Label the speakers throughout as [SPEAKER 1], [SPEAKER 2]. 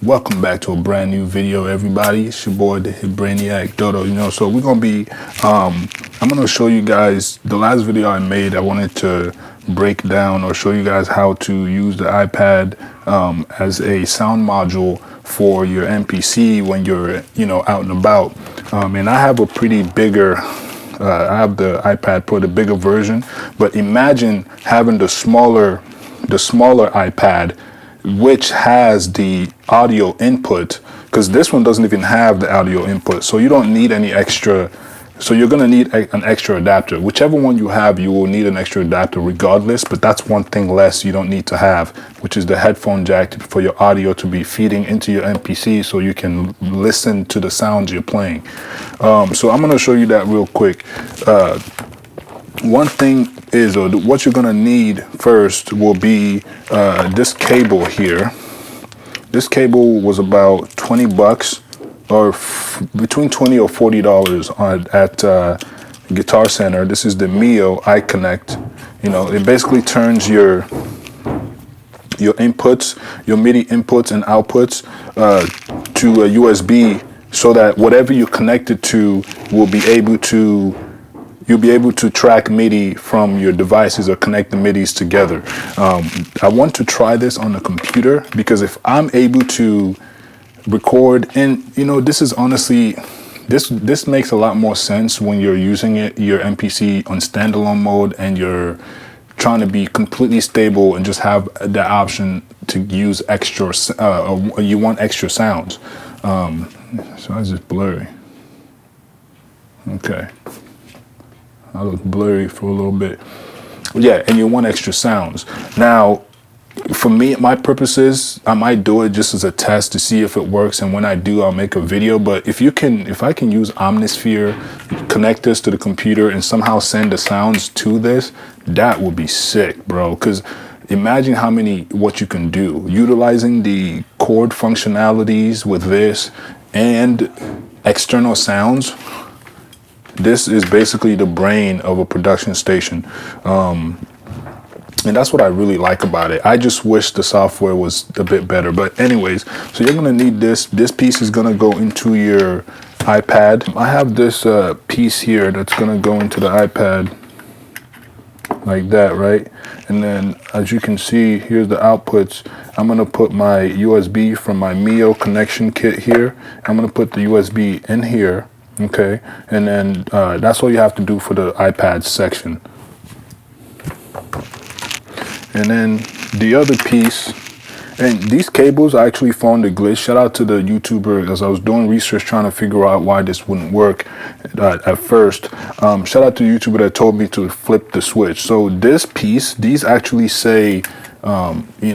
[SPEAKER 1] Welcome back to a brand new video, everybody. It's your boy, TheHitBrainiac Dodo. So we're gonna be, I'm gonna show you guys the last video I made. I wanted to break down or show you guys how to use the iPad as a sound module for your MPC when you're, out and about. And I have a pretty bigger. I have the iPad Pro, the bigger version, but imagine having the smaller iPad, which has the audio input, because this one doesn't even have the audio input, so you don't need any extra. So you're going to need an extra adapter. Whichever one you have, you will need an extra adapter regardless, but that's one thing less you don't need to have, which is the headphone jack for your audio to be feeding into your MPC so you can listen to the sounds you're playing. So I'm going to show you that real quick. One thing is, what you're going to need first will be this cable here. This cable was about 20 bucks or between 20 or $40 at Guitar Center. This is the Mio iConnect. It basically turns your inputs, your MIDI inputs and outputs to a USB, so that whatever you connect it to will be able to, you'll be able to track MIDI from your devices or connect the MIDIs together. I want to try this on the computer, because if I'm able to record, and this is honestly, this makes a lot more sense when you're using your MPC on standalone mode and you're trying to be completely stable and just have the option to use extra, or you want extra sounds. So I just blurry. Okay. I look blurry for a little bit. Yeah, and you want extra sounds. Now, for me, my purposes, I might do it just as a test to see if it works, and when I do, I'll make a video. But if I can use Omnisphere, connect this to the computer, and somehow send the sounds to this, that would be sick, bro. Because imagine what you can do utilizing the chord functionalities with this and external sounds. This is basically the brain of a production station. And that's what I really like about it. I just wish the software was a bit better. But anyways, so you're gonna need this. This piece is gonna go into your iPad. I have this piece here that's gonna go into the iPad like that, right? And then as you can see, here's the outputs. I'm gonna put my USB from my Mio connection kit here. I'm gonna put the USB in here, okay? And then that's all you have to do for the iPad section. And then the other piece, and these cables, I actually found a glitch. Shout out to the YouTuber, as I was doing research trying to figure out why this wouldn't work at first. Shout out to the YouTuber that told me to flip the switch. So this piece, these actually say, you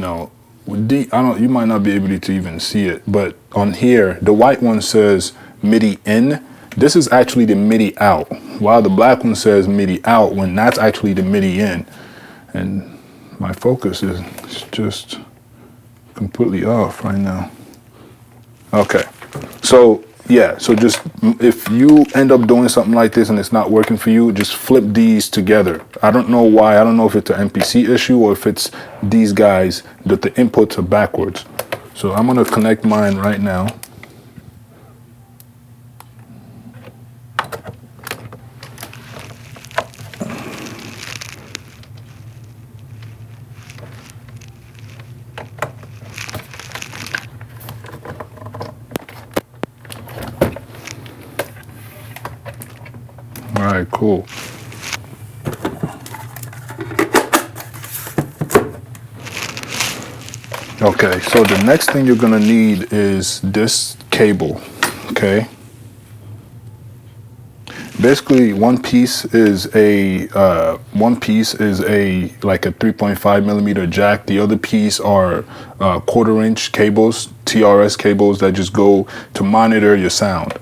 [SPEAKER 1] might not be able to even see it, but on here, the white one says MIDI in. This is actually the MIDI out, while the black one says MIDI out, when that's actually the MIDI in. And my focus is just completely off right now. Okay, so yeah, so just if you end up doing something like this and it's not working for you, just flip these together. I don't know why. I don't know if it's an MPC issue or if it's these guys that the inputs are backwards. So I'm gonna connect mine right now. All right, cool. Okay, so the next thing you're gonna need is this cable, okay? Basically, one piece is a like a 3.5 millimeter jack. The other piece are 1/4 inch cables, TRS cables that just go to monitor your sound.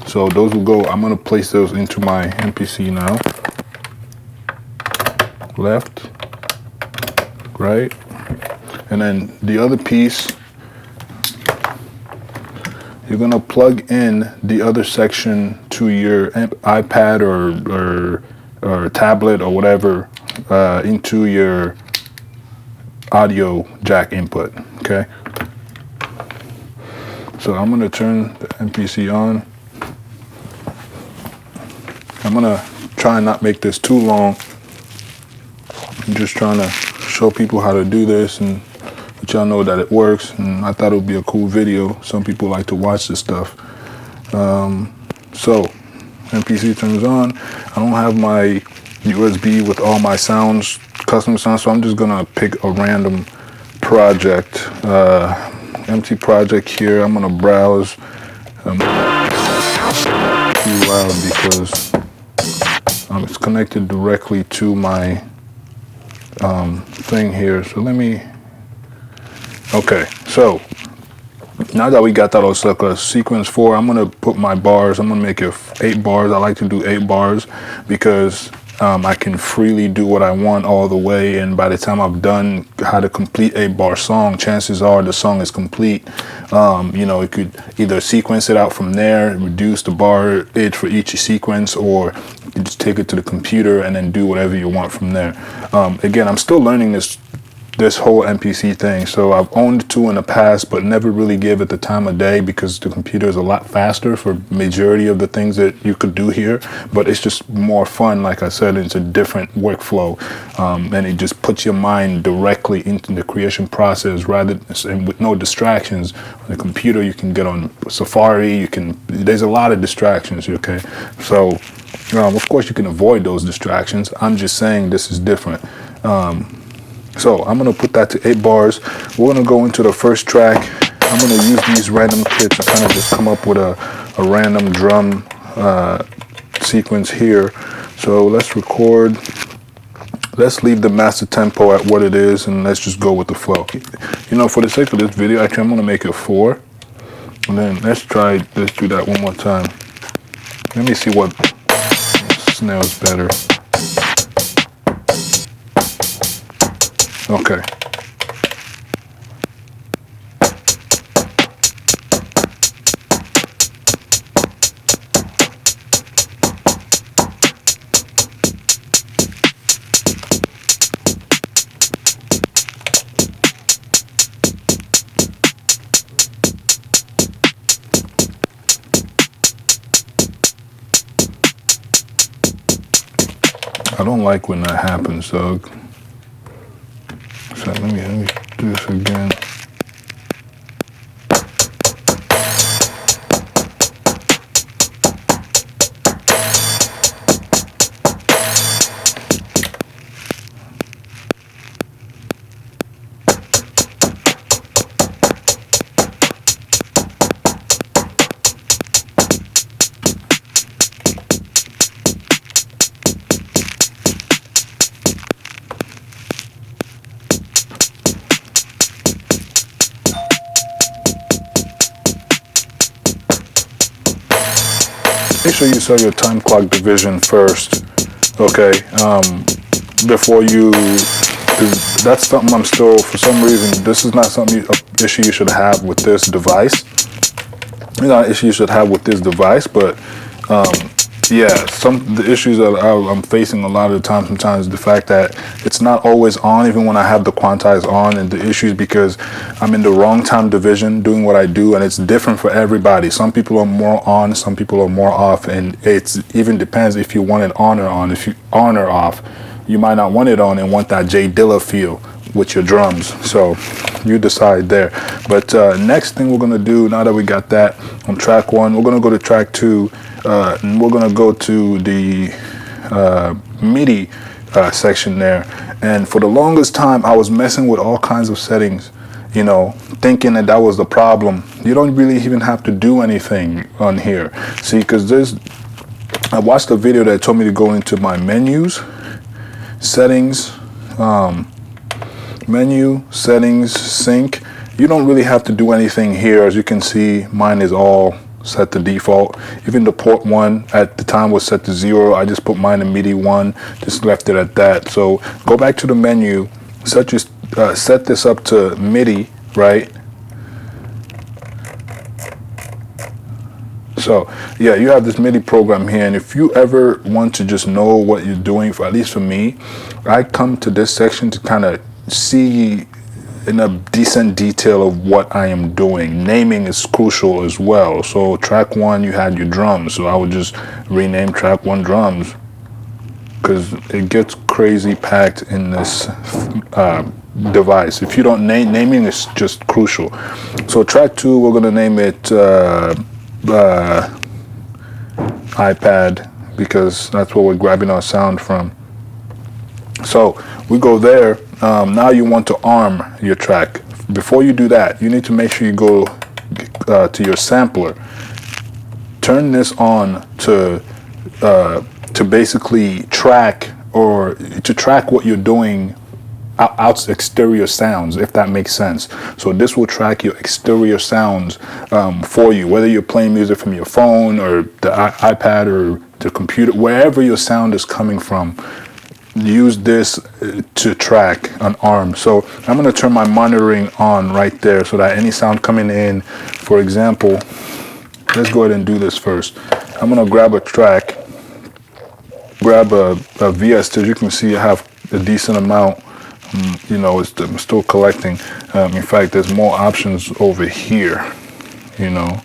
[SPEAKER 1] So those will go, I'm gonna place those into my MPC now. Left, right. And then the other piece, you're gonna plug in the other section to your iPad or tablet or whatever into your audio jack input, okay? So I'm gonna turn the MPC on. I'm gonna try and not make this too long. I'm just trying to show people how to do this and let y'all know that it works. And I thought it would be a cool video. Some people like to watch this stuff. So MPC turns on. I don't have my USB with all my sounds, custom sounds, so I'm just gonna pick a random project, empty project here. I'm gonna browse. Too loud because it's connected directly to my thing here. So let me. Okay, so now that we got that all set up, sequence 4, I'm gonna put my bars. I'm gonna make it 8 bars. I like to do 8 bars because I can freely do what I want all the way, and by the time I've done how to complete 8-bar song, chances are the song is complete. You know, it could either sequence it out from there, reduce the bar age for each sequence, or you just take it to the computer and then do whatever you want from there. Again, I'm still learning this whole MPC thing. So I've owned 2 in the past, but never really give it the time of day because the computer is a lot faster for majority of the things that you could do here. But it's just more fun. Like I said, it's a different workflow, and it just puts your mind directly into the creation process rather and with no distractions. On the computer, you can get on Safari. There's a lot of distractions. Okay, so of course you can avoid those distractions. I'm just saying this is different. So I'm gonna put that to 8 bars. We're gonna go into the first track. I'm gonna use these random kits to kind of just come up with a random drum sequence here. So let's record. Let's leave the master tempo at what it is, and let's just go with the flow. You know, for the sake of this video, actually I'm gonna make it 4. And then let's do that one more time. Let me see what snares better. Okay. I don't like when that happens, Doug. So let me do this again. Make sure you set your time clock division first, okay? Before you, because that's something I'm still, for some reason, this is not something, an issue you should have with this device. It's not an issue you should have with this device, but yeah, the issues that I'm facing a lot of the time sometimes the fact that it's not always on, even when I have the quantize on, and the issues because I'm in the wrong time division doing what I do, and it's different for everybody. Some people are more on, some people are more off, and it even depends if you want it on or on. If you on or off, you might not want it on and want that J Dilla feel with your drums, so you decide there. But next thing we're gonna do, now that we got that on track 1, we're gonna go to track 2. And we're gonna go to the MIDI section there, and for the longest time I was messing with all kinds of settings, you know, thinking that was the problem. You don't really even have to do anything on here, see, because I watched a video that told me to go into my menus, settings, menu, settings, sync. You don't really have to do anything here. As you can see, mine is all set to default. Even the port 1 at the time was set to 0. I just put mine in MIDI 1, just left it at that. So go back to the menu, set this up to MIDI, right? So yeah, you have this MIDI program here, and if you ever want to just know what you're doing, at least for me, I come to this section to kind of see in a decent detail of what I am doing. Naming is crucial as well. So track 1, you had your drums, so I would just rename track 1 drums, because it gets crazy packed in this device. If you don't naming is just crucial. So track 2, we're gonna name it iPad, because that's where we're grabbing our sound from. So we go there. Now you want to arm your track. Before you do that, you need to make sure you go to your sampler. Turn this on to basically track, or to track what you're doing out exterior sounds, if that makes sense. So this will track your exterior sounds for you, whether you're playing music from your phone or the iPad or the computer, wherever your sound is coming from. Use this to track an arm. So I'm going to turn my monitoring on right there, so that any sound coming in, for example, let's go ahead and do this first. I'm going to grab a track, grab a VS. As you can see, I have a decent amount. You know, I'm still collecting. In fact, there's more options over here, you know.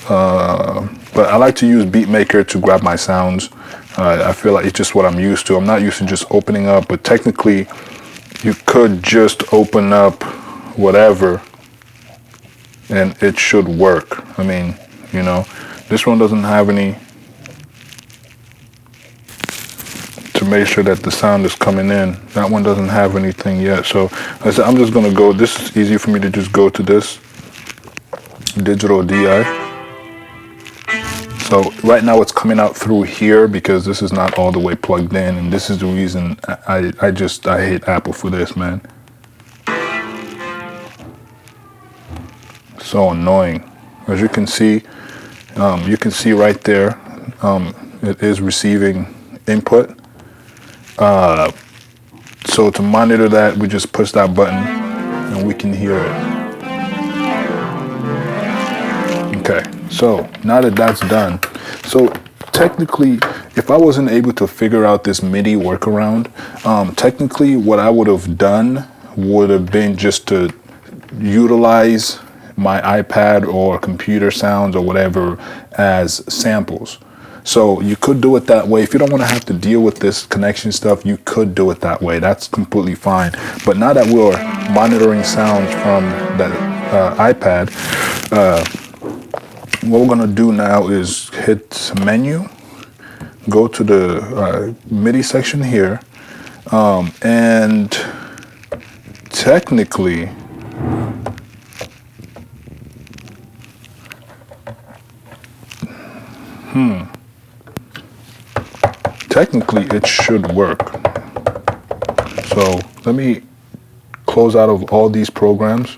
[SPEAKER 1] But I like to use Beatmaker to grab my sounds. I feel like it's just what I'm used to. I'm not used to just opening up, but technically you could just open up whatever and it should work. I mean, you know, this one doesn't have any to make sure that the sound is coming in. That one doesn't have anything yet. So I'm just going to go, this is easy for me to just go to this digital DI. So right now it's coming out through here because this is not all the way plugged in, and this is the reason I hate Apple for this, man. So annoying. As you can see right there, it is receiving input. So to monitor that, we just push that button and we can hear it. Okay, so now that that's done, so technically, if I wasn't able to figure out this MIDI workaround, technically what I would have done would have been just to utilize my iPad or computer sounds or whatever as samples. So you could do it that way. If you don't want to have to deal with this connection stuff, you could do it that way. That's completely fine. But now that we're monitoring sounds from the iPad, what we're going to do now is hit menu, go to the MIDI section here, and technically, technically it should work. So let me close out of all these programs.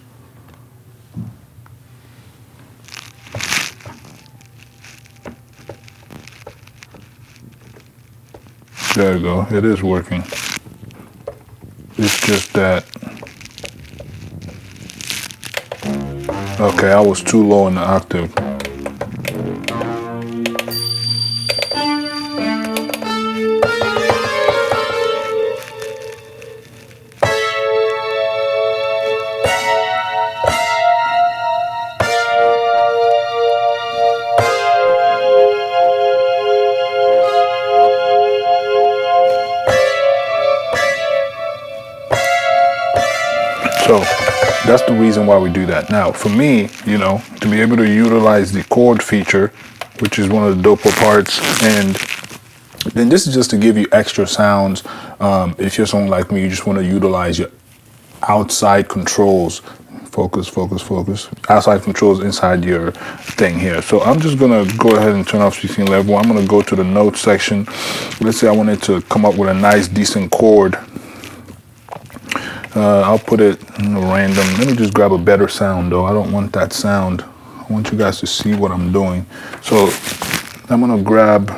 [SPEAKER 1] There you go, it is working. It's just that, okay, I was too low in the octave. So that's the reason why we do that. Now, for me, you know, to be able to utilize the chord feature, which is one of the doper parts, and then this is just to give you extra sounds. If you're someone like me, you just want to utilize your outside controls. Focus, focus, focus. Outside controls inside your thing here. So I'm just going to go ahead and turn off speaking level. I'm going to go to the notes section. Let's say I wanted to come up with a nice, decent chord. I'll put it random. Let me just grab a better sound though. I don't want that sound. I want you guys to see what I'm doing. So I'm gonna grab,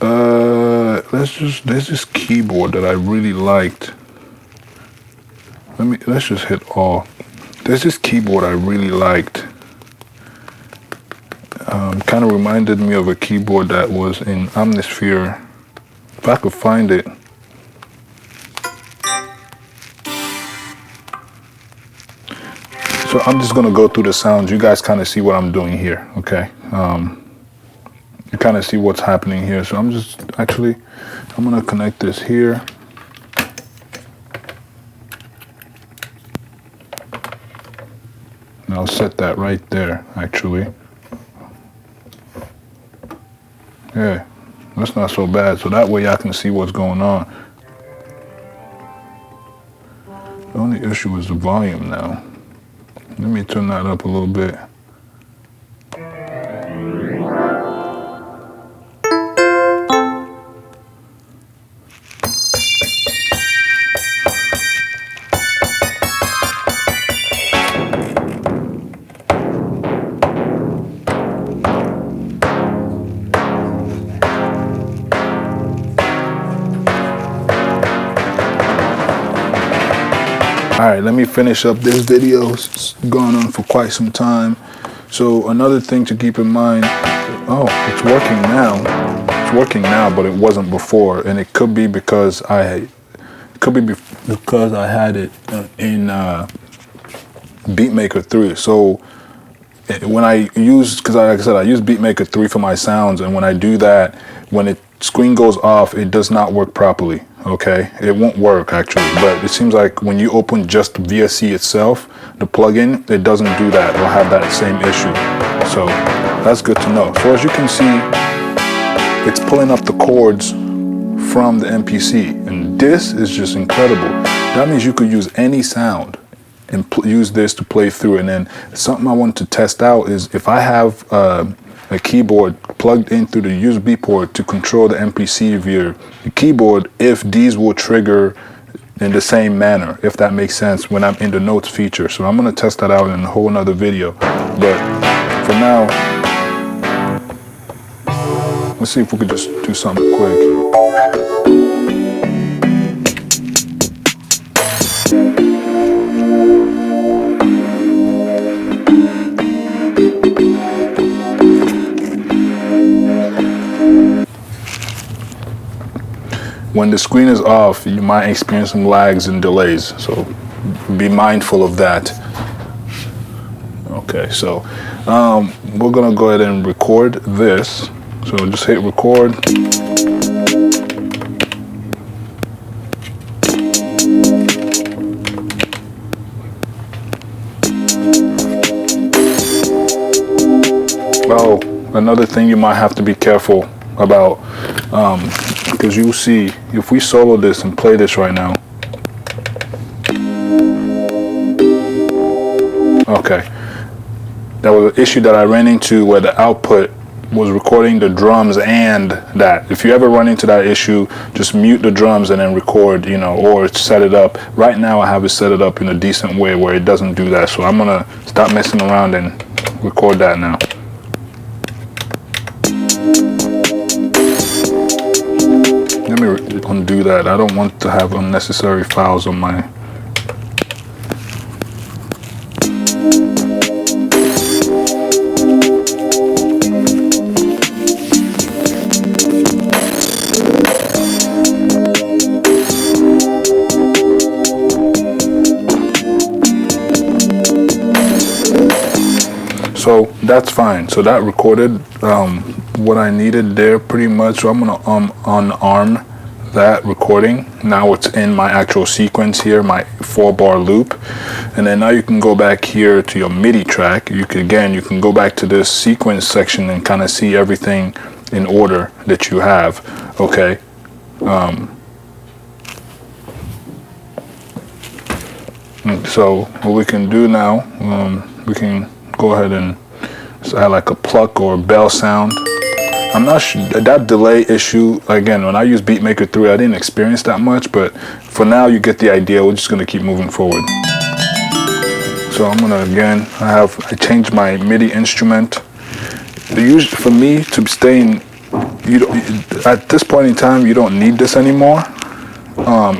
[SPEAKER 1] there's this keyboard that I really liked. Let's just hit all. There's this keyboard I really liked. Kind of reminded me of a keyboard that was in Omnisphere. If I could find it. So I'm just gonna go through the sounds. You guys kind of see what I'm doing here, okay? You kind of see what's happening here. So I'm gonna connect this here. And I'll set that right there, actually. Yeah, that's not so bad. So that way I can see what's going on. The only issue is the volume now. Let me turn that up a little bit. All right, let me finish up this video. It's gone on for quite some time. So another thing to keep in mind, oh, it's working now. It's working now, but it wasn't before, and it could be because I had it in Beatmaker 3. So when I use, because like I said, I use Beatmaker 3 for my sounds, and when I do that, when the screen goes off, it does not work properly. Okay, it won't work actually, but it seems like when you open just VSC itself, the plugin, it doesn't do that or have that same issue. So that's good to know. So as you can see, it's pulling up the chords from the MPC, and this is just incredible. That means you could use any sound and use this to play through. And then something I want to test out is if I have a keyboard plugged in through the USB port to control the MPC via the keyboard, if these will trigger in the same manner, if that makes sense, when I'm in the notes feature. So I'm going to test that out in a whole nother video. But for now, let's see if we could just do something quick. When the screen is off, you might experience some lags and delays, so be mindful of that. Okay, so we're gonna go ahead and record this. So just hit record. Oh, another thing you might have to be careful about, because you'll see if we solo this and play this right now. Okay, that was an issue that I ran into where the output was recording the drums and that. If you ever run into that issue, just mute the drums and then record, you know, or set it up. Right now I have it set it up in a decent way where it doesn't do that. So I'm gonna stop messing around and record that now. Let me undo that. I don't want to have unnecessary files on my... So that's fine. So that recorded what I needed there pretty much. So I'm gonna unarm that recording. Now it's in my actual sequence here, my 4-bar loop. And then now you can go back here to your MIDI track. You can go back to this sequence section and kind of see everything in order that you have. Okay. So what we can do now, we can go ahead and add like a pluck or a bell sound. I'm not sure that delay issue, again, when I use Beatmaker 3, I didn't experience that much, but for now you get the idea. We're just gonna keep moving forward. So I'm gonna, again, I changed my MIDI instrument. For me to stay in, at this point in time, you don't need this anymore.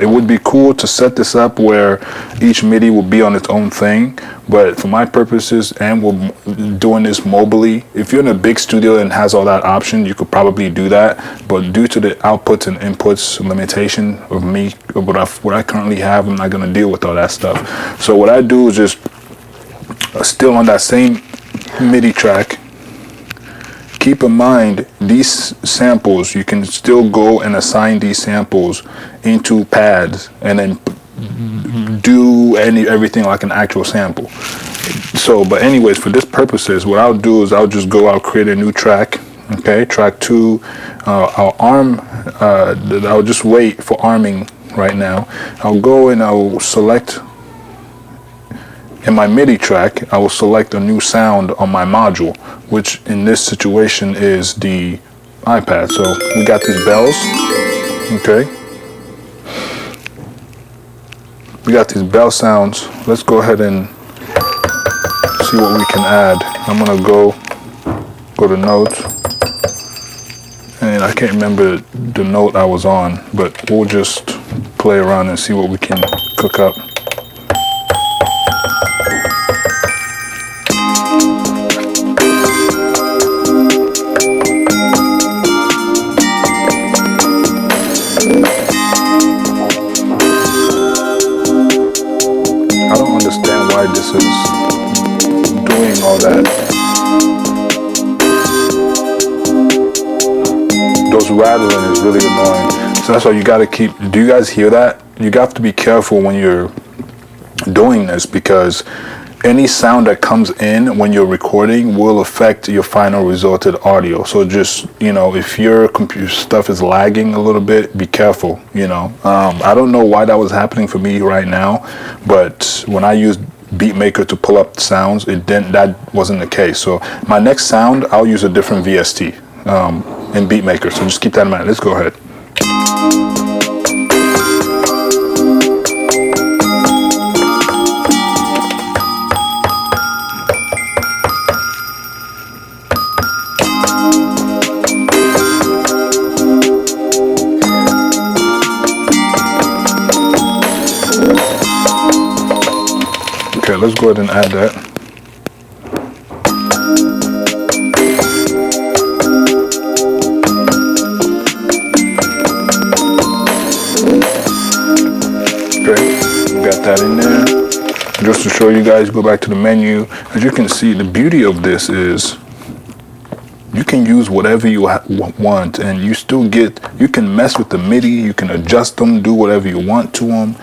[SPEAKER 1] It would be cool to set this up where each MIDI will be on its own thing, but for my purposes, and we're doing this mobily, if you're in a big studio and has all that option, you could probably do that. But due to the outputs and inputs limitation of me, what I currently have, I'm not going to deal with all that stuff. So what I do is just still on that same MIDI track, keep in mind these samples, you can still go and assign these samples into pads and then do everything like an actual sample. So, but anyways, for this purposes, what I'll do is I'll create a new track. Okay, track 2. I'll just wait for arming right now. I'll go and I'll select in my MIDI track, I will select a new sound on my module, which in this situation is the iPad. So we got these bells. Okay, we got these bell sounds. Let's go ahead and see what we can add. I'm gonna go to notes, and I can't remember the note I was on, but we'll just play around and see what we can cook up. I don't understand why this is doing all that. Those rattling is really annoying. So that's why you gotta keep, do you guys hear that? You have to be careful when you're doing this, because any sound that comes in when you're recording will affect your final resulted audio. So just, you know, if your computer stuff is lagging a little bit, be careful, you know. I don't know why that was happening for me right now, but when I used Beatmaker to pull up sounds, that wasn't the case. So my next sound, I'll use a different VST in Beatmaker. So just keep that in mind. Let's go ahead. Okay, let's go ahead and add that. Okay, we got that in there. Just to show you guys, go back to the menu. As you can see, the beauty of this is you can use whatever you want, and you still you can mess with the MIDI, you can adjust them, do whatever you want to them.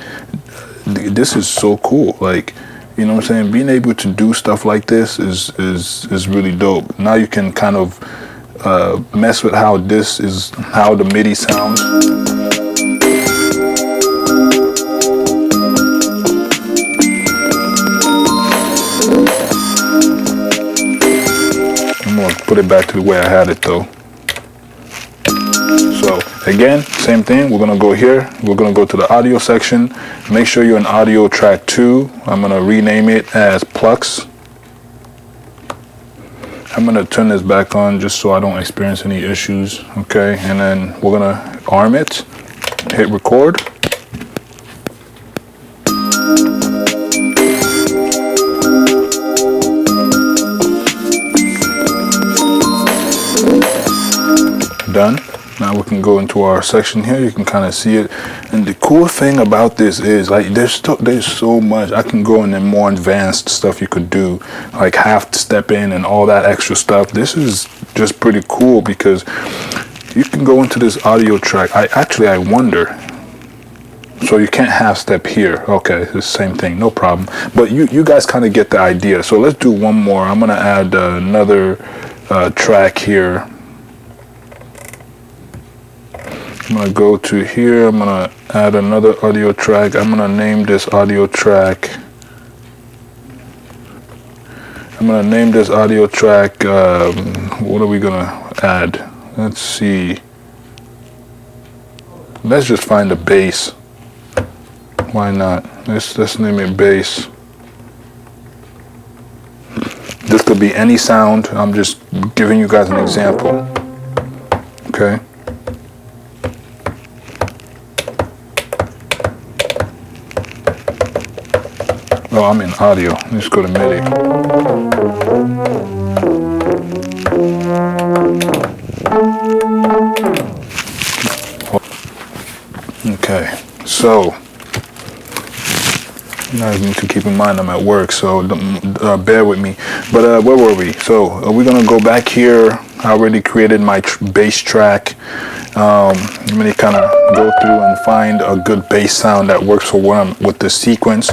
[SPEAKER 1] This is so cool. Like, you know what I'm saying? Being able to do stuff like this is really dope. Now you can kind of mess with how the MIDI sounds. I'm gonna put it back to the way I had it though. So again, same thing. We're gonna go here. We're gonna go to the audio section. Make sure you're in audio track 2. I'm gonna rename it as Plux. I'm gonna turn this back on just so I don't experience any issues. Okay, and then we're gonna arm it. Hit record. Done. Now we can go into our section here. You can kind of see it, and the cool thing about this is like there's so much. I can go into more advanced stuff you could do, like half step in and all that extra stuff. This is just pretty cool because you can go into this audio track. I wonder. So you can't half step here. Okay, it's the same thing, no problem. But you guys kind of get the idea. So let's do one more. I'm gonna add another track here. I'm gonna go to here. I'm gonna add another audio track. I'm gonna name this audio track. What are we gonna add? Let's see. Let's just find a bass. Why not? Let's name it bass. This could be any sound. I'm just giving you guys an example. Okay. Oh, I'm in audio. Let's go to MIDI. Okay, so I need to keep in mind I'm at work, so bear with me. But where were we? So we're gonna go back here. I already created my bass track. Let me kind of go through and find a good bass sound that works for where I'm with the sequence.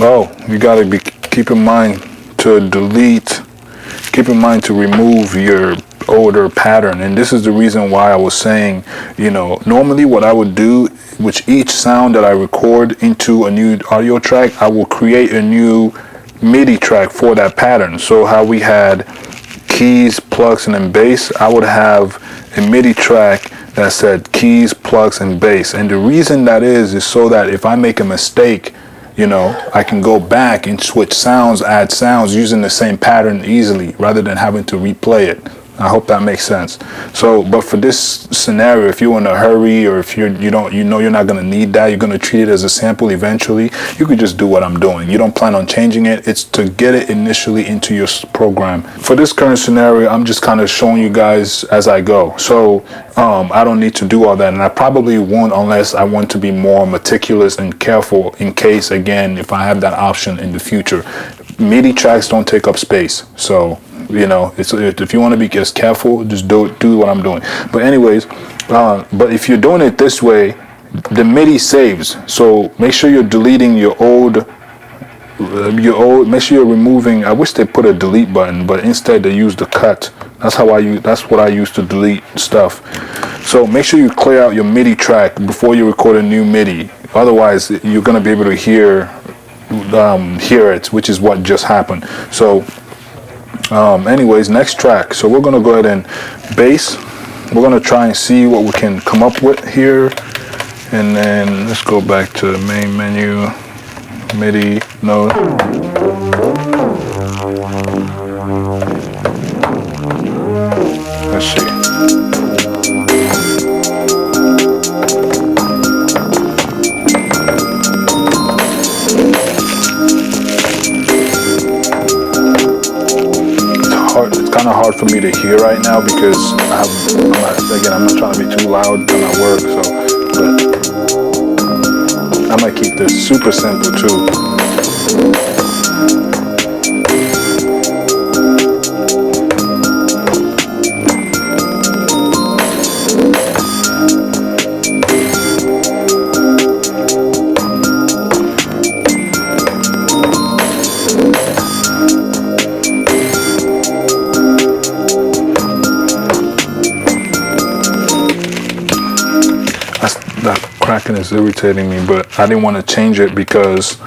[SPEAKER 1] Oh, you gotta keep in mind to remove your older pattern. And this is the reason why I was saying, you know, normally what I would do with each sound that I record into a new audio track, I will create a new MIDI track for that pattern. So how we had keys, plugs, and then bass, I would have a MIDI track that said keys, plugs, and bass. And the reason that is so that if I make a mistake, you know, I can go back and switch sounds, add sounds using the same pattern easily rather than having to replay it. I hope that makes sense. So, but for this scenario, if you're in a hurry or if you know you're not going to need that, you're going to treat it as a sample eventually, you could just do what I'm doing. You don't plan on changing it. It's to get it initially into your program. For this current scenario, I'm just kind of showing you guys as I go. So I don't need to do all that, and I probably won't unless I want to be more meticulous and careful in case, again, if I have that option in the future. MIDI tracks don't take up space, so you know, if you want to be as careful, just do what I'm doing. But anyways, but if you're doing it this way, the MIDI saves. So make sure you're deleting your old. Make sure you're removing. I wish they put a delete button, but instead they use the cut. That's what I use to delete stuff. So make sure you clear out your MIDI track before you record a new MIDI. Otherwise, you're gonna be able to hear it, which is what just happened. So. Anyways, next track. So we're gonna go ahead and bass. We're gonna try and see what we can come up with here, and then let's go back to the main menu, MIDI node. Let's see. It's kind of hard for me to hear right now because I'm not trying to be too loud when I work, so, but I might keep this super simple too. That cracking is irritating me, but I didn't want to change it because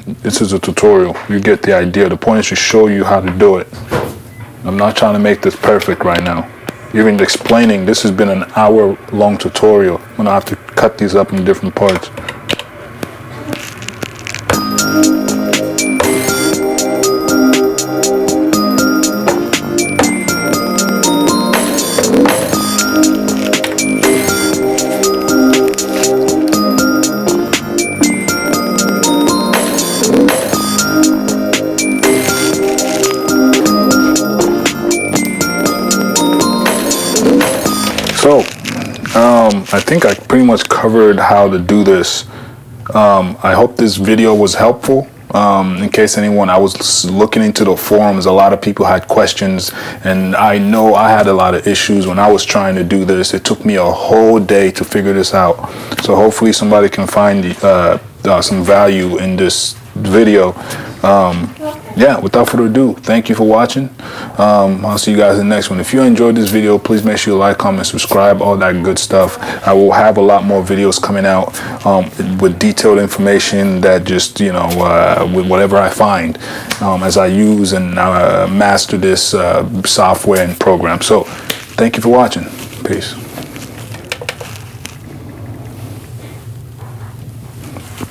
[SPEAKER 1] this is a tutorial. You get the idea. The point is to show you how to do it. I'm not trying to make this perfect right now. Even explaining, this has been an hour-long tutorial. I'm gonna have to cut these up in different parts. So, I think I pretty much covered how to do this. I hope this video was helpful. In case anyone, I was looking into the forums, a lot of people had questions, and I know I had a lot of issues when I was trying to do this. It took me a whole day to figure this out. So hopefully somebody can find some value in this video. Yeah, without further ado, thank you for watching. I'll see you guys in the next one. If you enjoyed this video, please make sure you like, comment, subscribe, all that good stuff. I will have a lot more videos coming out with detailed information that just, you know, with whatever I find as I use and master this software and program. So thank you for watching. Peace.